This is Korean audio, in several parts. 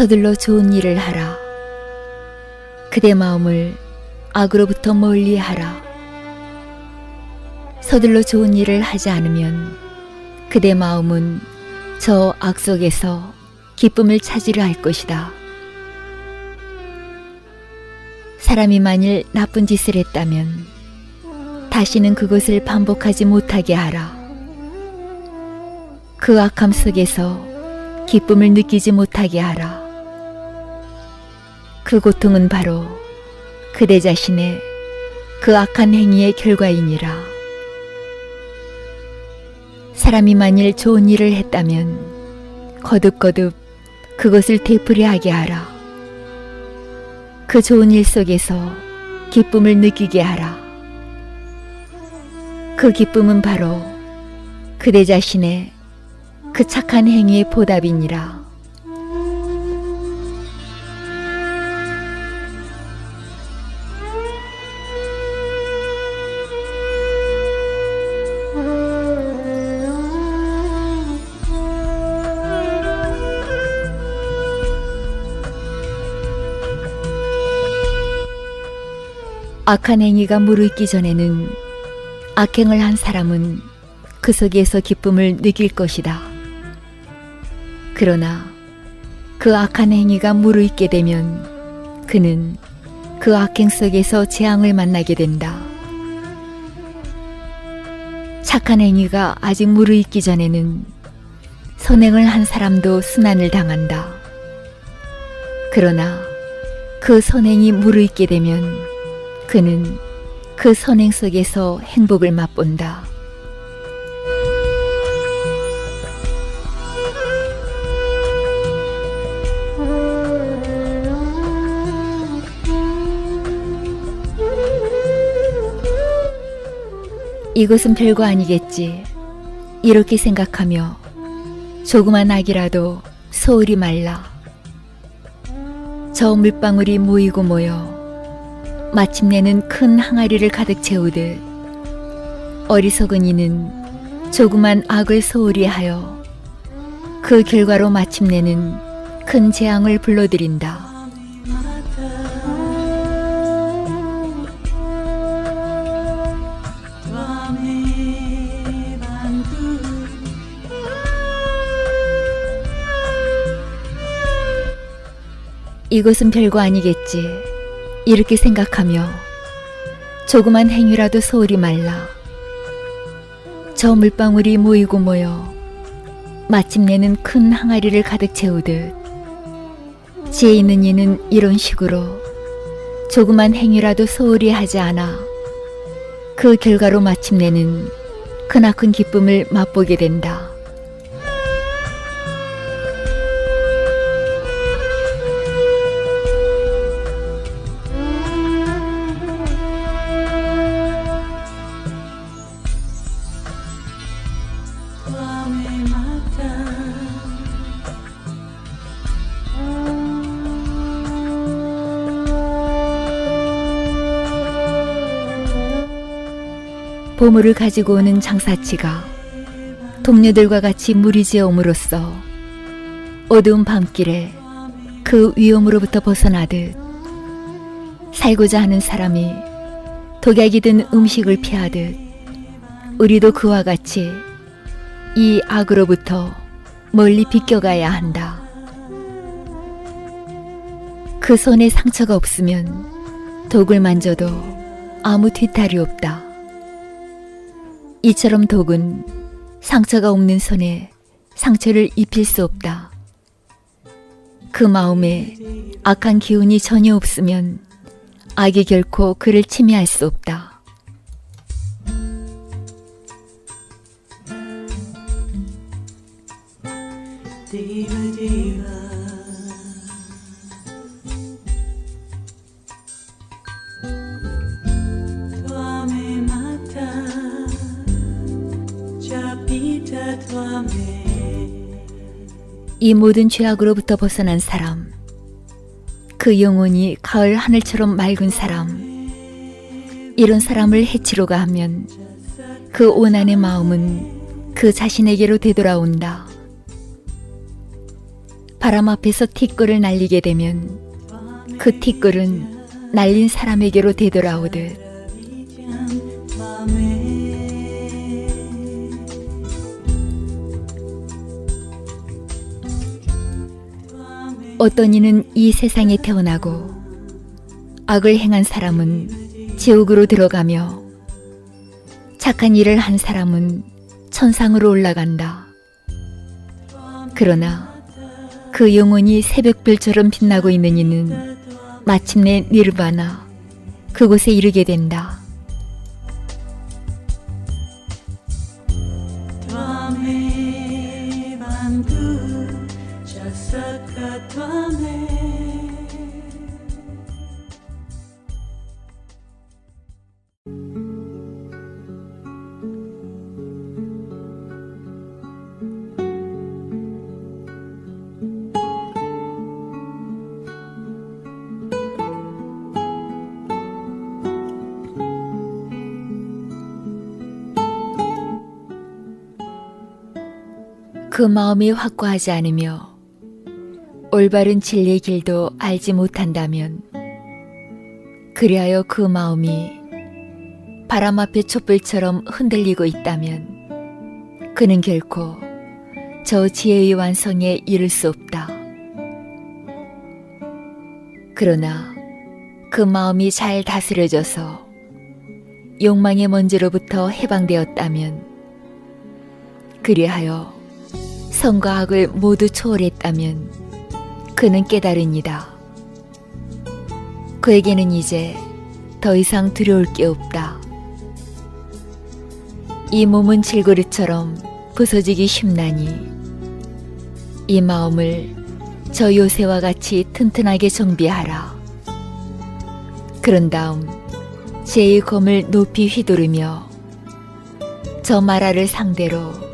서둘러 좋은 일을 하라. 그대 마음을 악으로부터 멀리하라. 서둘러 좋은 일을 하지 않으면 그대 마음은 저 악 속에서 기쁨을 찾으려 할 것이다. 사람이 만일 나쁜 짓을 했다면 다시는 그것을 반복하지 못하게 하라. 그 악함 속에서 기쁨을 느끼지 못하게 하라. 그 고통은 바로 그대 자신의 그 악한 행위의 결과이니라. 사람이 만일 좋은 일을 했다면 거듭거듭 그것을 되풀이하게 하라. 그 좋은 일 속에서 기쁨을 느끼게 하라. 그 기쁨은 바로 그대 자신의 그 착한 행위의 보답이니라. 악한 행위가 무르익기 전에는 악행을 한 사람은 그 속에서 기쁨을 느낄 것이다. 그러나 그 악한 행위가 무르익게 되면 그는 그 악행 속에서 재앙을 만나게 된다. 착한 행위가 아직 무르익기 전에는 선행을 한 사람도 순환을 당한다. 그러나 그 선행이 무르익게 되면 그는 그 선행 속에서 행복을 맛본다. 이것은 별거 아니겠지. 이렇게 생각하며 조그만 악이라도 소홀히 말라. 저 물방울이 모이고 모여 마침내는 큰 항아리를 가득 채우듯 어리석은 이는 조그만 악을 소홀히 하여 그 결과로 마침내는 큰 재앙을 불러들인다. 이것은 별거 아니겠지. 이렇게 생각하며 조그만 행위라도 소홀히 말라. 저 물방울이 모이고 모여 마침내는 큰 항아리를 가득 채우듯 지혜 있는 이는 이런 식으로 조그만 행위라도 소홀히 하지 않아 그 결과로 마침내는 크나큰 기쁨을 맛보게 된다. 보물을 가지고 오는 장사치가 동료들과 같이 무리지어옴으로써 어두운 밤길에 그 위험으로부터 벗어나듯 살고자 하는 사람이 독약이 든 음식을 피하듯 우리도 그와 같이 이 악으로부터 멀리 비껴가야 한다. 그 손에 상처가 없으면 독을 만져도 아무 뒤탈이 없다. 이처럼 독은 상처가 없는 손에 상처를 입힐 수 없다. 그 마음에 악한 기운이 전혀 없으면 악이 결코 그를 침해할 수 없다. 이 모든 죄악으로부터 벗어난 사람, 그 영혼이 가을 하늘처럼 맑은 사람, 이런 사람을 해치려고 하면 그 오난의 마음은 그 자신에게로 되돌아온다. 바람 앞에서 티끌을 날리게 되면 그 티끌은 날린 사람에게로 되돌아오듯 어떤 이는 이 세상에 태어나고 악을 행한 사람은 지옥으로 들어가며 착한 일을 한 사람은 천상으로 올라간다. 그러나 그 영혼이 새벽별처럼 빛나고 있는 이는 마침내 니르바나, 그곳에 이르게 된다. 그 마음이 확고하지 않으며 올바른 진리의 길도 알지 못한다면, 그리하여 그 마음이 바람 앞의 촛불처럼 흔들리고 있다면 그는 결코 저 지혜의 완성에 이를 수 없다. 그러나 그 마음이 잘 다스려져서 욕망의 먼지로부터 해방되었다면, 그리하여 선과 악을 모두 초월했다면 그는 깨달으니라. 그에게는 이제 더 이상 두려울 게 없다. 이 몸은 질그릇처럼 부서지기 쉽나니 이 마음을 저 요새와 같이 튼튼하게 정비하라. 그런 다음 제 검을 높이 휘두르며 저 마라를 상대로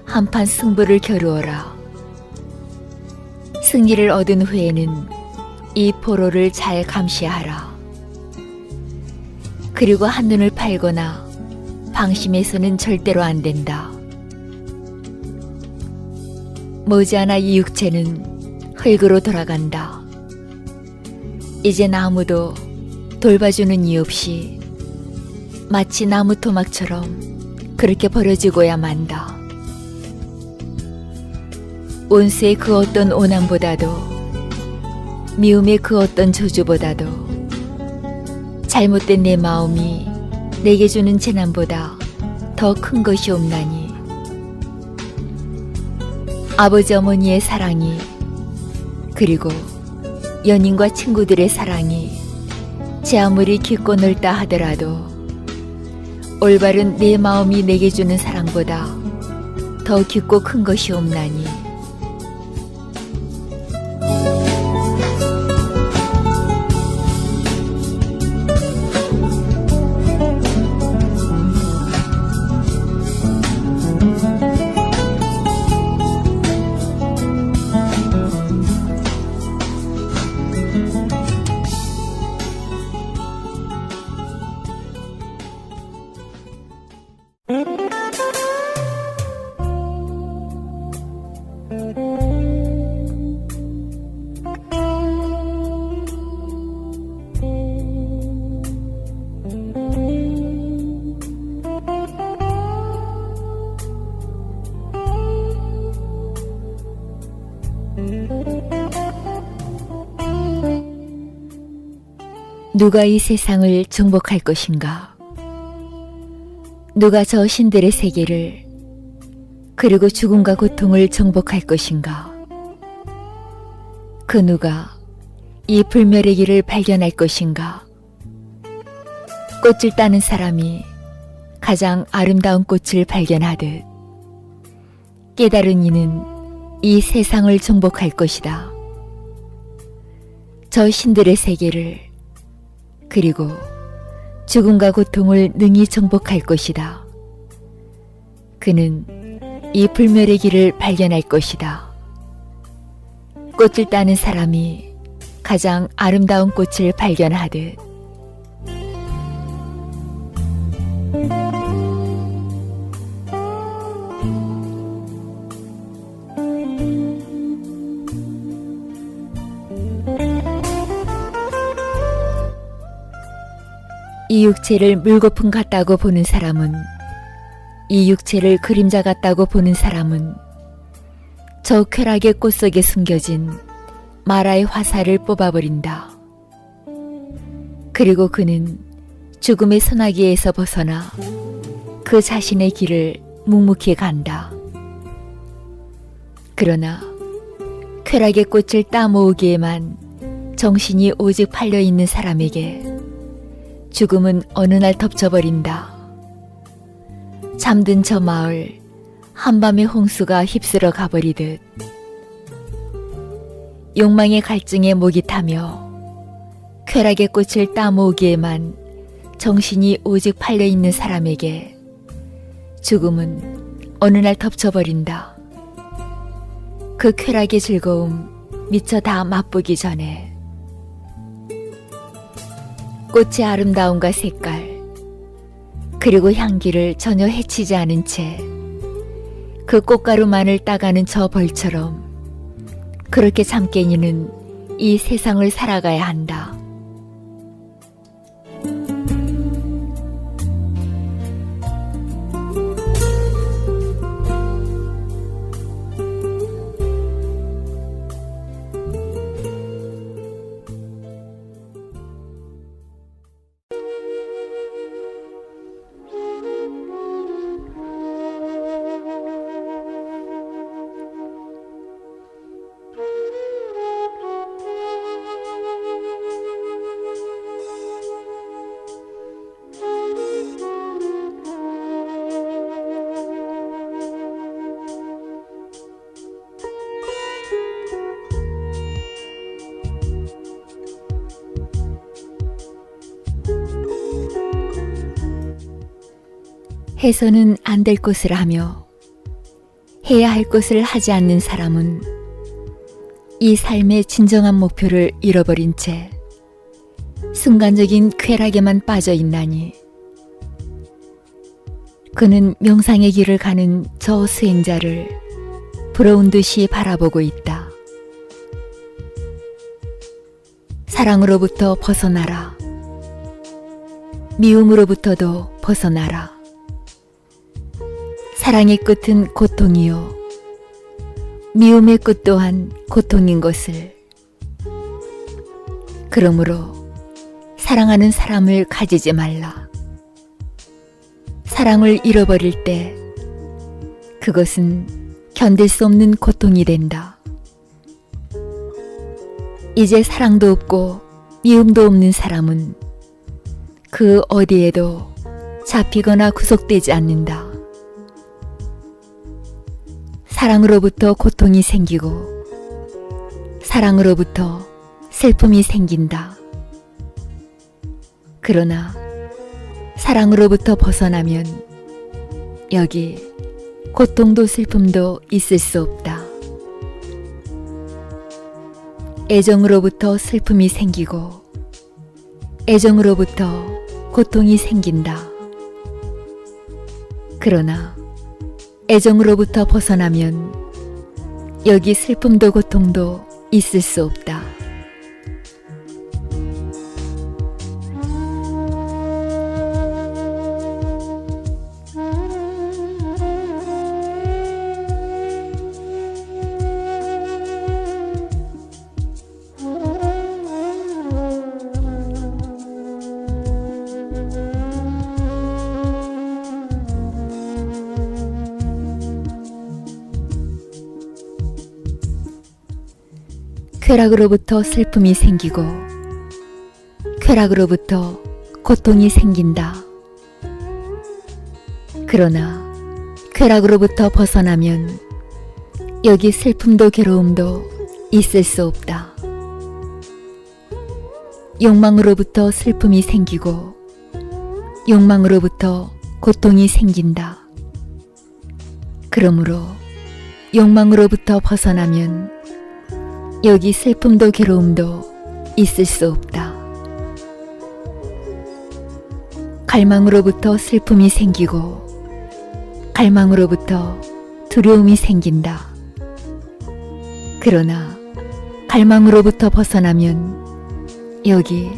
한판 승부를 겨루어라. 승리를 얻은 후에는 이 포로를 잘 감시하라. 그리고 한눈을 팔거나 방심해서는 절대로 안 된다. 머지않아 이 육체는 흙으로 돌아간다. 이젠 아무도 돌봐주는 이 없이 마치 나무 토막처럼 그렇게 버려지고야 만다. 온수의 그 어떤 오남보다도, 미움의 그 어떤 저주보다도, 잘못된 내 마음이 내게 주는 재난보다 더 큰 것이 없나니, 아버지 어머니의 사랑이, 그리고 연인과 친구들의 사랑이 제 아무리 깊고 넓다 하더라도 올바른 내 마음이 내게 주는 사랑보다 더 깊고 큰 것이 없나니, 누가 이 세상을 정복할 것인가? 누가 저 신들의 세계를, 그리고 죽음과 고통을 정복할 것인가? 그 누가 이 불멸의 길을 발견할 것인가? 꽃을 따는 사람이 가장 아름다운 꽃을 발견하듯 깨달은 이는 이 세상을 정복할 것이다. 저 신들의 세계를, 그리고 죽음과 고통을 능히 정복할 것이다. 그는 이 불멸의 길을 발견할 것이다. 꽃을 따는 사람이 가장 아름다운 꽃을 발견하듯 이 육체를 물거품 같다고 보는 사람은, 이 육체를 그림자 같다고 보는 사람은 저 쾌락의 꽃 속에 숨겨진 마라의 화살을 뽑아버린다. 그리고 그는 죽음의 소나기에서 벗어나 그 자신의 길을 묵묵히 간다. 그러나 쾌락의 꽃을 따모으기에만 정신이 오직 팔려있는 사람에게 죽음은 어느 날 덮쳐버린다. 잠든 저 마을 한밤의 홍수가 휩쓸어 가버리듯 욕망의 갈증에 목이 타며 쾌락의 꽃을 따모으기에만 정신이 오직 팔려있는 사람에게 죽음은 어느 날 덮쳐버린다. 그 쾌락의 즐거움 미처 다 맛보기 전에. 꽃의 아름다움과 색깔 그리고 향기를 전혀 해치지 않은 채 그 꽃가루만을 따가는 저 벌처럼 그렇게 잠깨니는 이 세상을 살아가야 한다. 해서는 안 될 것을 하며 해야 할 것을 하지 않는 사람은 이 삶의 진정한 목표를 잃어버린 채 순간적인 쾌락에만 빠져 있나니 그는 명상의 길을 가는 저 수행자를 부러운 듯이 바라보고 있다. 사랑으로부터 벗어나라. 미움으로부터도 벗어나라. 사랑의 끝은 고통이요 미움의 끝 또한 고통인 것을. 그러므로 사랑하는 사람을 가지지 말라. 사랑을 잃어버릴 때 그것은 견딜 수 없는 고통이 된다. 이제 사랑도 없고 미움도 없는 사람은 그 어디에도 잡히거나 구속되지 않는다. 사랑으로부터 고통이 생기고 사랑으로부터 슬픔이 생긴다. 그러나 사랑으로부터 벗어나면 여기 고통도 슬픔도 있을 수 없다. 애정으로부터 슬픔이 생기고 애정으로부터 고통이 생긴다. 그러나 애정으로부터 벗어나면 여기 슬픔도 고통도 있을 수 없다. 쾌락으로부터 슬픔이 생기고 쾌락으로부터 고통이 생긴다. 그러나 쾌락으로부터 벗어나면 여기 슬픔도 괴로움도 있을 수 없다. 욕망으로부터 슬픔이 생기고 욕망으로부터 고통이 생긴다. 그러므로 욕망으로부터 벗어나면 여기 슬픔도 괴로움도 있을 수 없다. 갈망으로부터 슬픔이 생기고 갈망으로부터 두려움이 생긴다. 그러나 갈망으로부터 벗어나면 여기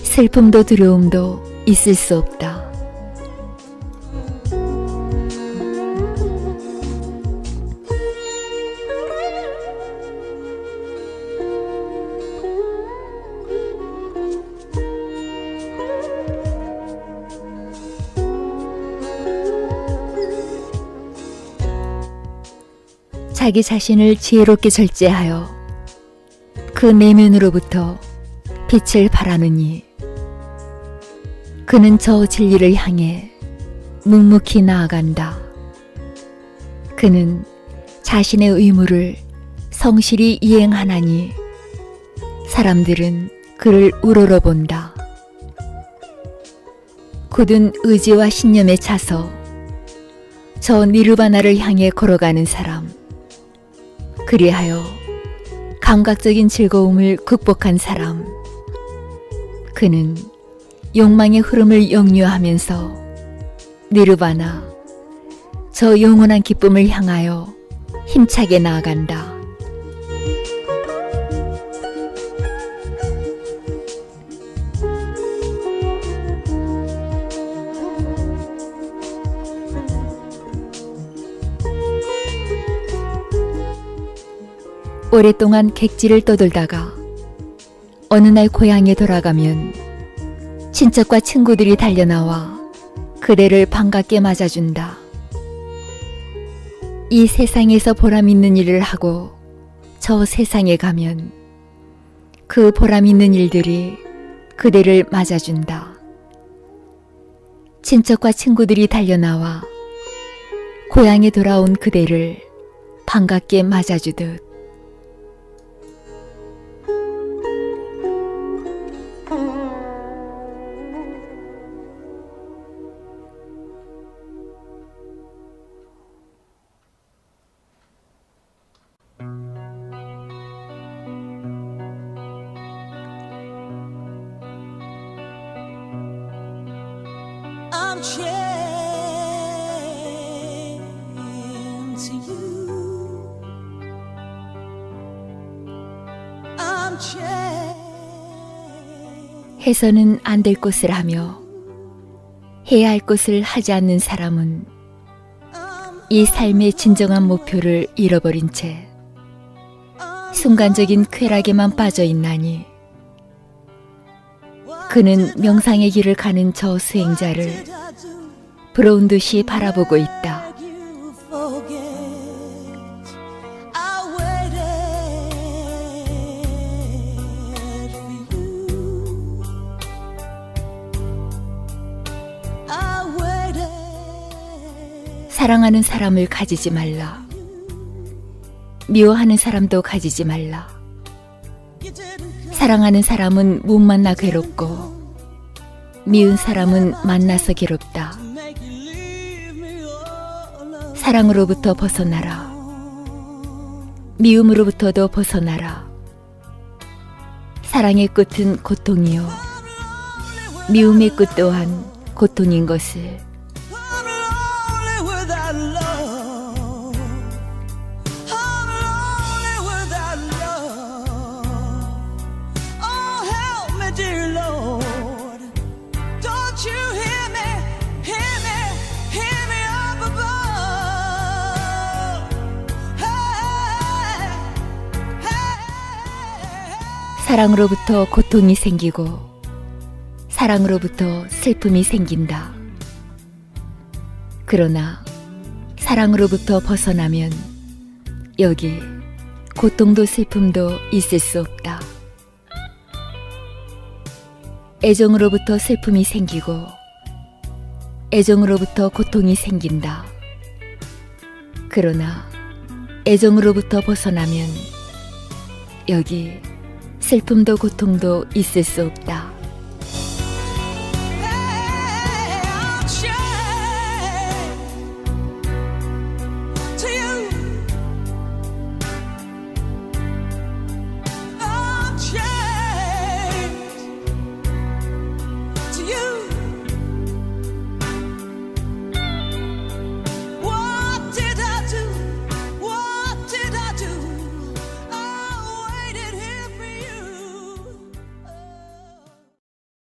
슬픔도 두려움도 있을 수 없다. 자기 자신을 지혜롭게 절제하여 그 내면으로부터 빛을 발하느니 그는 저 진리를 향해 묵묵히 나아간다. 그는 자신의 의무를 성실히 이행하나니 사람들은 그를 우러러본다. 굳은 의지와 신념에 차서 저 니르바나를 향해 걸어가는 사람, 그리하여 감각적인 즐거움을 극복한 사람, 그는 욕망의 흐름을 역류하면서 니르바나, 저 영원한 기쁨을 향하여 힘차게 나아간다. 오랫동안 객지를 떠돌다가 어느 날 고향에 돌아가면 친척과 친구들이 달려나와 그대를 반갑게 맞아준다. 이 세상에서 보람 있는 일을 하고 저 세상에 가면 그 보람 있는 일들이 그대를 맞아준다. 친척과 친구들이 달려나와 고향에 돌아온 그대를 반갑게 맞아주듯 I'm chained to you. I'm chained. 해서는 안 될 것을 하며 해야 할 것을 하지 않는 사람은 이 삶의 진정한 목표를 잃어버린 채 순간적인 쾌락에만 빠져 있나니 그는 명상의 길을 가는 저 수행자를 부러운 듯이 바라보고 있다. 사랑하는 사람을 가지지 말라. 미워하는 사람도 가지지 말라. 사랑하는 사람은 못 만나 괴롭고 미운 사람은 만나서 괴롭다. 사랑으로부터 벗어나라. 미움으로부터도 벗어나라. 사랑의 끝은 고통이요 미움의 끝 또한 고통인 것을 사랑으로부터 고통이 생기고 사랑으로부터 슬픔이 생긴다. 그러나 사랑으로부터 벗어나면 여기 고통도 슬픔도 있을 수 없다. 애정으로부터 슬픔이 생기고 애정으로부터 고통이 생긴다. 그러나 애정으로부터 벗어나면 여기 슬픔도 고통도 있을 수 없다.